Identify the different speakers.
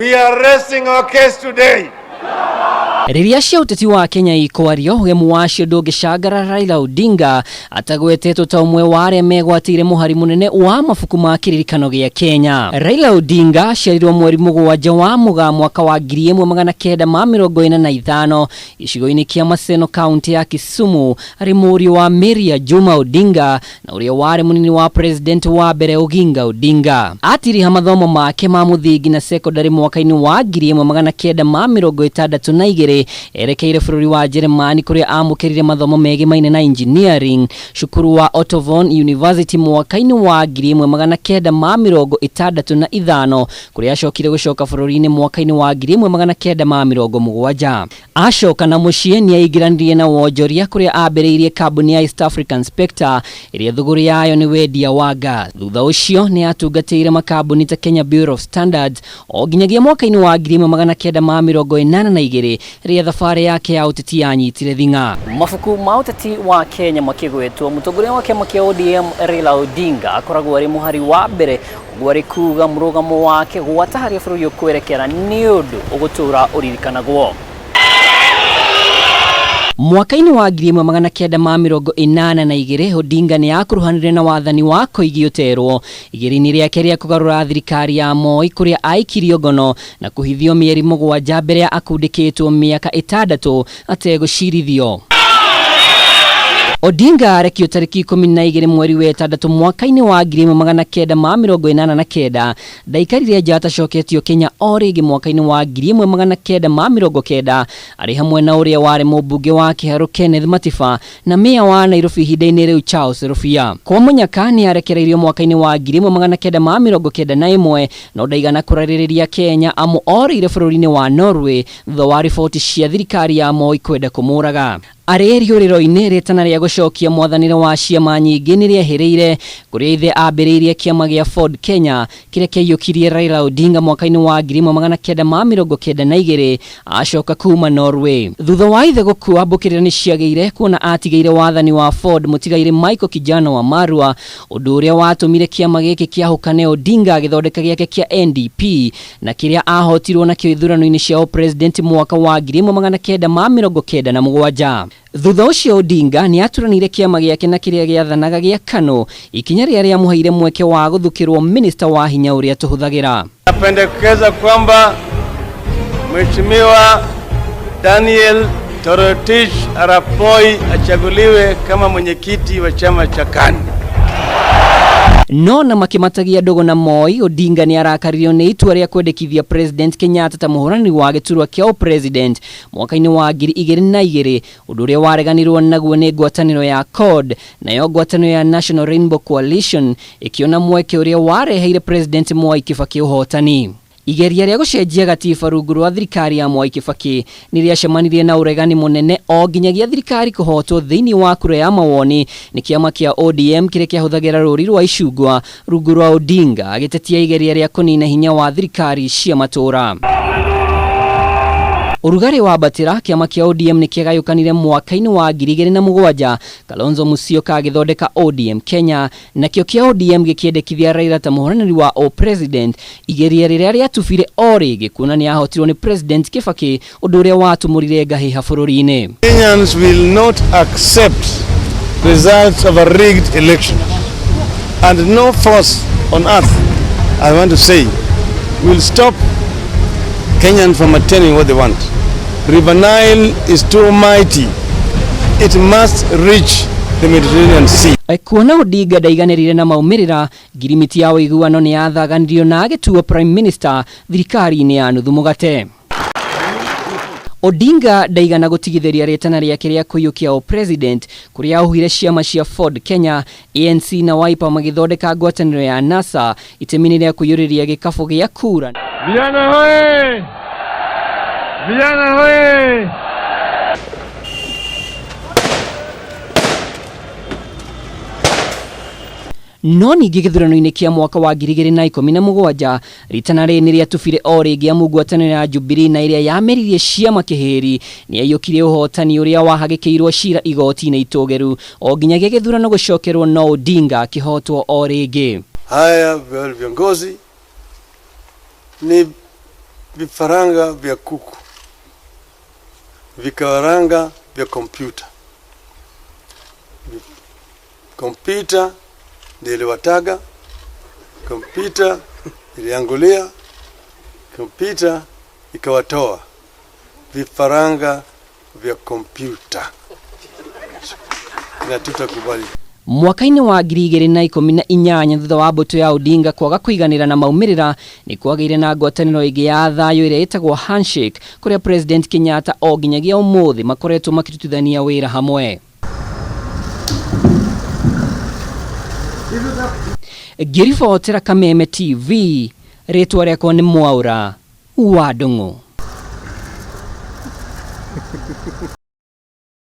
Speaker 1: We are resting our case today.
Speaker 2: Riria cia uteti wa Kenya ikwario gemu wacio ndungicangara Raila Odinga atagwetetwo ta umwe wa aria megwatire muhari munene wa mafuku ma kiririkano gia Kenya. Raila Odinga aciarirwo mweri mugwanja wa Mugaa mwaka wa 1945 icigo-ini kia Maseno kaunti ya Kisumu, ari murio wa Mary Juma Odinga na uria wari munini wa president wa mbere Oginga Odinga. Atiriha mathomo make ma muthingi na secondary mwaka-ini wa 1962 erekeire bururi wa Jeremani kuria amukirire mathomo mege maine na engineering cukuru wa Otovon University mwaka-ini wa 1965 kuria acokire gucoka bururi-ini mwaka-ini wa 1970. Acoka na mucie ni aigiranire na wonjoria kuria ambiriirie kambuni ya East African Spectre iria thuguri yayo ni wendia wa gas. Thutha ucio ni atungatĩire makambuni ta Kenya Bureau of Standards o nginyagia mwaka-ini wa 1982 ria thabari yake ya uteti yanyitire thinga. Mafuku ma uteti wa Kenya makigwetwo mutongoria wa kiama kia ODM Raila Odinga akoragwo ari muhari wa mbere gwari kuga murugamo wake gwataharia bururi ukwerekera ni undu ugutura uririkanagwo. Mwaka-ini wa 1982 Odinga ni akuruhanire na wathani wa Koigioterwo igiri-ini riake ria kugarura thirikari ya Moi kuria aikirio ngono na kuhithio mieri mugwanja mbere ya akundikitwo miaka 6 ategucirithio. Odinga arekio tariki 12 mweri wa 6 mwaka-ini wa 1989 ndaikarire nja atacoketio Kenya o ringi mwaka-ini wa 1990 ari hamwe na uria wari mubunge wa Kiharu Kenneth Matiba na meya wa Nairobi hinda-ini riu Charles Rufia. Kwa munyaka ni arekereirio mwaka-ini wa 1991 no ndaigana kuraririria Kenya amu orire bururi-ini wa Norway thutha wa riboti cia thirikari ya Moi kwenda kumuraga. Arerio riro-ini ritana ria gucokia mwathanire wa ciama nyingi ni riehereire kuria ithe ambiriirie kiama gia Ford Kenya kiria kiayukirie Raila Odinga mwaka-ini wa 1992 acoka kuma Norway. Thutha wa ithe gukua mbukirira ni ciageire kuona atigeire wathani wa Ford mutigaire Michael Kijana wa Marua, undu uria watumire kiama giki kiahukane Odinga agithondeka giake kia NDP na kiria ahotirwo na kithurano-ini cia president mwaka wa 1997. Thutha ucio Odinga ni aturanire kiama giake na kiria giathanaga gia KANU ikinya ria muhaire mweke wa guthukirwo minister wa hinya uria tuhuthagira.
Speaker 1: Napendekeza kwamba Mheshimiwa Daniel Toroitich Arap Moi achaguliwe kama mwenyekiti wa chama cha KANU.
Speaker 2: No na makimatagia dogo na Moi, Odinga ni arakaririo ni itua ria kwendekithia president Kenyatta ta muhurani wa giturwa kia president mwaka-ini wa 2002 undu uria wareganirwo naguo ni ngwataniro ya CORD na yo ngwataniro ya National Rainbow Coalition ikiona mweke uria wareheire president Moi Kibaki uhotani. Igeria ria gucenjia gatiba rungu rwa thirikari ya Mwai Kibaki ni riacemanirie na uregani munene o nginyagia thirikari kuhotwo thiini wa kura ya mawoni ni kiama kia ODM kiria kiahuthagira ruri rwa icungwa rungu rwa Odinga agitetia igeria ria kunina hinya wa thirikari cia matura. Urugari wa batira kiama kia ODM ni kiagayukanire mwaka-ini wa 2007 Kalonzo Musyoka agithondeka ODM Kenya na kio kia ODM gikiendekithia Raila ta muhorani wa president igeria riria riatubire o ringi kuona ni ahotirwo ni president Kibaki undu uria watumurire ngahiha bururi-ini.
Speaker 1: Kenyans will not accept results of a rigged election, and no force on earth, I want to say, will stop Kenyans from attaining what they want. River Nile is too mighty. It must reach the Mediterranean Sea.
Speaker 2: Kuona Odinga ndaiganirire na maumirira, girimiti ya wiguano ni athaganirio na agituo prime minister thirikari-ini ya nuthu mugate. Odinga ndaigana gutigithiria ritana riake ria kuyukia o president kuria ahuire ciama cia Ford Kenya, ANC na Wiper magithondeka ngwataniro ya NASA itemini ria kuyuriria gikabu gia kura.
Speaker 1: Vijana hoye! Vijana hoye!
Speaker 2: No ningi githurano-ini kia mwaka wa 2017 ritana ni riatubire o ringi amugwataniro ya Jubilee na iria yameririe ciama kihiri ni ayukire uhotani uria wahagikiirwo cira igoti-ini itogeru o nginyagia githurano gucokerwo no Odinga kihotwo o ringi.
Speaker 1: Haya viongozi ni vifaranga vya kuku, vifaranga vya kompyuta. Kompyuta ndio iliwataga, kompyuta iliangulia, kompyuta ikawatoa. Vifaranga vya kompyuta na tutakubali.
Speaker 2: Mwaka-ini wa 2018 thutha wa mbuto ya Odinga kwaga kwiganira na maumirira ni kwagire na ngwataniro ingi ya thayo iria itagwo handshake kuria President Kenyatta o nginyagia umuthi makoretwo makirutithania wira hamwe. Giribotera Kameme TV, ritwa riakwa ni Mwaura wa Ndung'u.